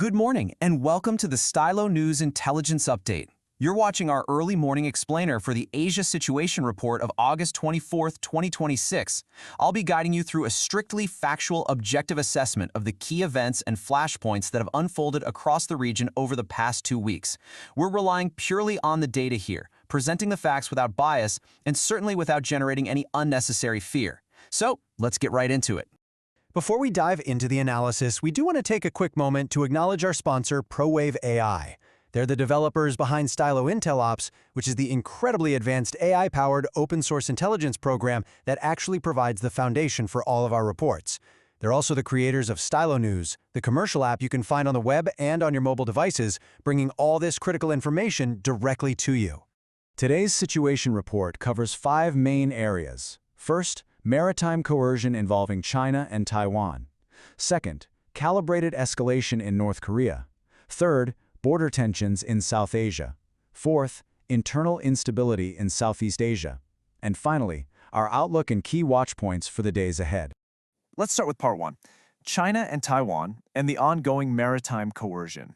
Good morning and welcome to the Stylo News Intelligence Update. You're watching our early morning explainer for the Asia Situation Report of August 24, 2026. I'll be guiding you through a strictly factual, objective assessment of the key events and flashpoints that have unfolded across the region over the past 2 weeks. We're relying purely on the data here, presenting the facts without bias and certainly without generating any unnecessary fear. So, let's get right into it. Before we dive into the analysis, we do want to take a quick moment to acknowledge our sponsor, ProWave AI. They're the developers behind Stylo Intel Ops, which is the incredibly advanced AI-powered open-source intelligence program that actually provides the foundation for all of our reports. They're also the creators of Stylo News, the commercial app you can find on the web and on your mobile devices, bringing all this critical information directly to you. Today's situation report covers 5 main areas. First, maritime coercion involving China and Taiwan. Second, calibrated escalation in North Korea. Third, border tensions in South Asia. Fourth, internal instability in Southeast Asia. And finally, our outlook and key watch points for the days ahead. Let's start with part 1, China and Taiwan and the ongoing maritime coercion.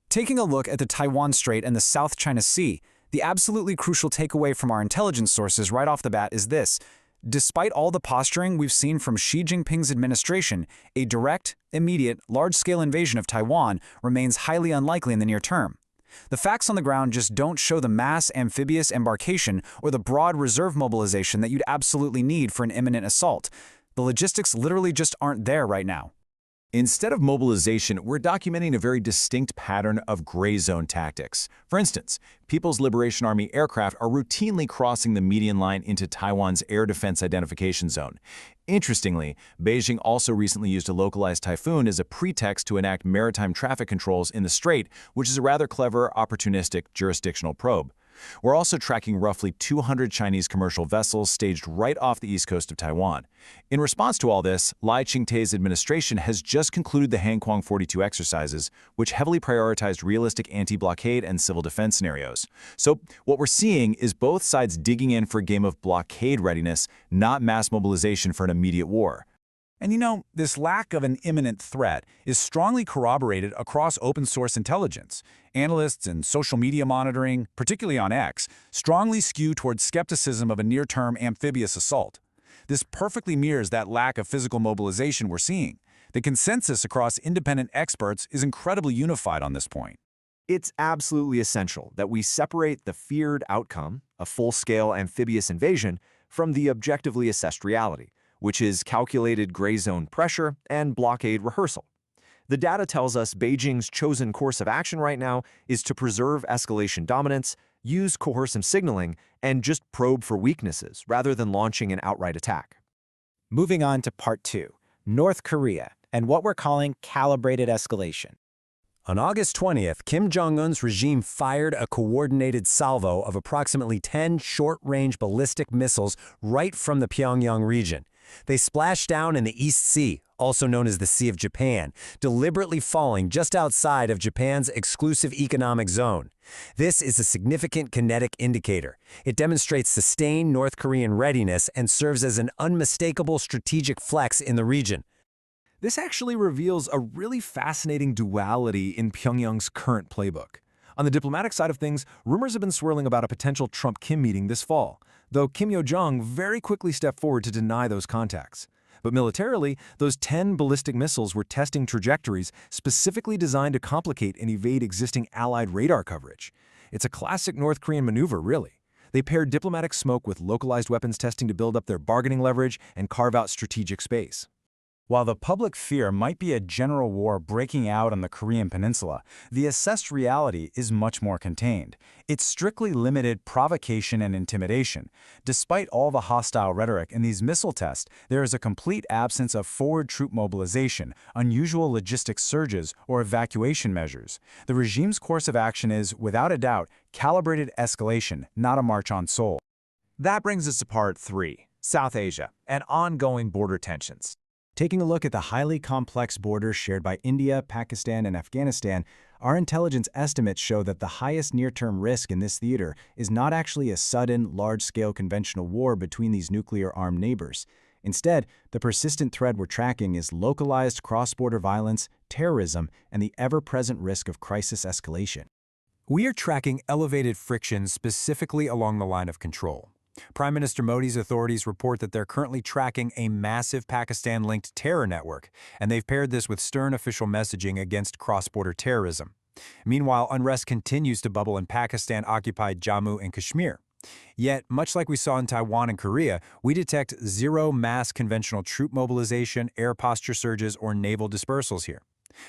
Taking a look at the Taiwan Strait and the South China Sea, the absolutely crucial takeaway from our intelligence sources right off the bat is this. Despite all the posturing we've seen from Xi Jinping's administration, a direct, immediate, large-scale invasion of Taiwan remains highly unlikely in the near term. The facts on the ground just don't show the mass amphibious embarkation or the broad reserve mobilization that you'd absolutely need for an imminent assault. The logistics literally just aren't there right now. Instead of mobilization, we're documenting a very distinct pattern of gray zone tactics. For instance, People's Liberation Army aircraft are routinely crossing the median line into Taiwan's air defense identification zone. Interestingly, Beijing also recently used a localized typhoon as a pretext to enact maritime traffic controls in the strait, which is a rather clever, opportunistic jurisdictional probe. We're also tracking roughly 200 Chinese commercial vessels staged right off the east coast of Taiwan. In response to all this, Lai Ching-te's administration has just concluded the Hanquang 42 exercises, which heavily prioritized realistic anti-blockade and civil defense scenarios. So what we're seeing is both sides digging in for a game of blockade readiness, not mass mobilization for an immediate war. And you know, this lack of an imminent threat is strongly corroborated across open-source intelligence. Analysts and social media monitoring, particularly on X, strongly skew towards skepticism of a near-term amphibious assault. This perfectly mirrors that lack of physical mobilization we're seeing. The consensus across independent experts is incredibly unified on this point. It's absolutely essential that we separate the feared outcome, a full-scale amphibious invasion, from the objectively assessed reality, which is calculated gray zone pressure and blockade rehearsal. The data tells us Beijing's chosen course of action right now is to preserve escalation dominance, use coercive signaling, and just probe for weaknesses rather than launching an outright attack. Moving on to part 2, North Korea, and what we're calling calibrated escalation. On August 20th, Kim Jong-un's regime fired a coordinated salvo of approximately 10 short-range ballistic missiles right from the Pyongyang region. They splashed down in the East Sea, also known as the Sea of Japan, deliberately falling just outside of Japan's exclusive economic zone. This is a significant kinetic indicator. It demonstrates sustained North Korean readiness and serves as an unmistakable strategic flex in the region. This actually reveals a really fascinating duality in Pyongyang's current playbook. On the diplomatic side of things, rumors have been swirling about a potential Trump-Kim meeting this fall, though Kim Yo-jong very quickly stepped forward to deny those contacts. But militarily, those 10 ballistic missiles were testing trajectories specifically designed to complicate and evade existing Allied radar coverage. It's a classic North Korean maneuver, really. They paired diplomatic smoke with localized weapons testing to build up their bargaining leverage and carve out strategic space. While the public fear might be a general war breaking out on the Korean peninsula, the assessed reality is much more contained. It's strictly limited provocation and intimidation. Despite all the hostile rhetoric in these missile tests, there is a complete absence of forward troop mobilization, unusual logistics surges, or evacuation measures. The regime's course of action is, without a doubt, calibrated escalation, not a march on Seoul. That brings us to part 3, South Asia and ongoing border tensions. Taking a look at the highly complex borders shared by India, Pakistan, and Afghanistan, our intelligence estimates show that the highest near-term risk in this theater is not actually a sudden, large-scale conventional war between these nuclear-armed neighbors. Instead, the persistent threat we're tracking is localized cross-border violence, terrorism, and the ever-present risk of crisis escalation. We are tracking elevated friction specifically along the line of control. Prime Minister Modi's authorities report that they're currently tracking a massive Pakistan-linked terror network, and they've paired this with stern official messaging against cross-border terrorism. Meanwhile, unrest continues to bubble in Pakistan-occupied Jammu and Kashmir. Yet, much like we saw in Taiwan and Korea, we detect zero mass conventional troop mobilization, air posture surges, or naval dispersals here.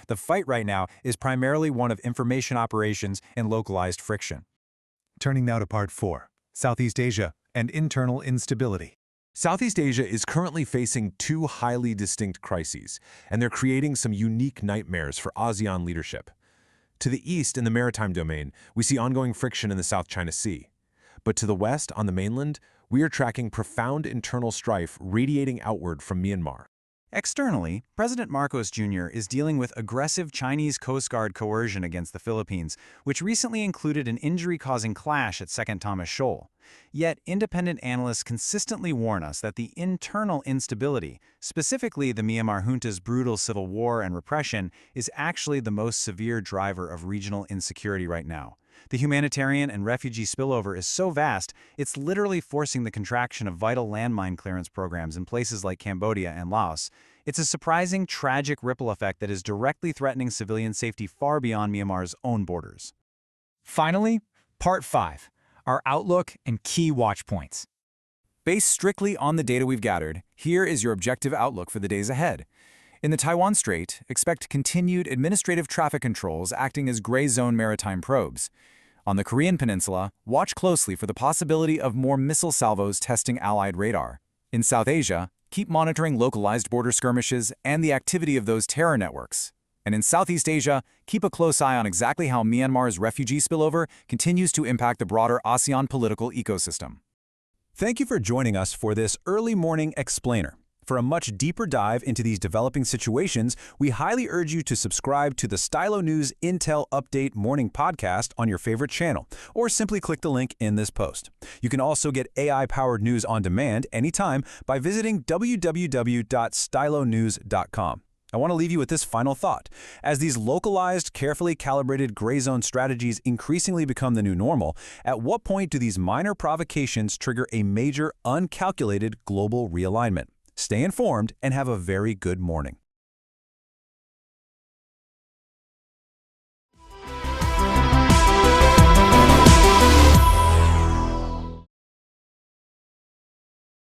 The fight right now is primarily one of information operations and localized friction. Turning now to Part 4, Southeast Asia and internal instability. Southeast Asia is currently facing two highly distinct crises, and they're creating some unique nightmares for ASEAN leadership. To the east, in the maritime domain, we see ongoing friction in the South China Sea. But to the west, on the mainland, we are tracking profound internal strife radiating outward from Myanmar. Externally, President Marcos Jr. is dealing with aggressive Chinese Coast Guard coercion against the Philippines, which recently included an injury-causing clash at Second Thomas Shoal. Yet, independent analysts consistently warn us that the internal instability, specifically the Myanmar junta's brutal civil war and repression, is actually the most severe driver of regional insecurity right now. The humanitarian and refugee spillover is so vast, it's literally forcing the contraction of vital landmine clearance programs in places like Cambodia and Laos. It's a surprising, tragic ripple effect that is directly threatening civilian safety far beyond Myanmar's own borders. Finally, Part 5, our outlook and key watch points. Based strictly on the data we've gathered, here is your objective outlook for the days ahead. In the Taiwan Strait, expect continued administrative traffic controls acting as gray zone maritime probes. On the Korean Peninsula, watch closely for the possibility of more missile salvos testing Allied radar. In South Asia, keep monitoring localized border skirmishes and the activity of those terror networks. And in Southeast Asia, keep a close eye on exactly how Myanmar's refugee spillover continues to impact the broader ASEAN political ecosystem. Thank you for joining us for this early morning explainer. For a much deeper dive into these developing situations, we highly urge you to subscribe to the Stylo News Intel Update Morning Podcast on your favorite channel, or simply click the link in this post. You can also get AI-powered news on demand anytime by visiting www.stylonews.com. I want to leave you with this final thought. As these localized, carefully calibrated gray zone strategies increasingly become the new normal, at what point do these minor provocations trigger a major, uncalculated global realignment? Stay informed and have a very good morning.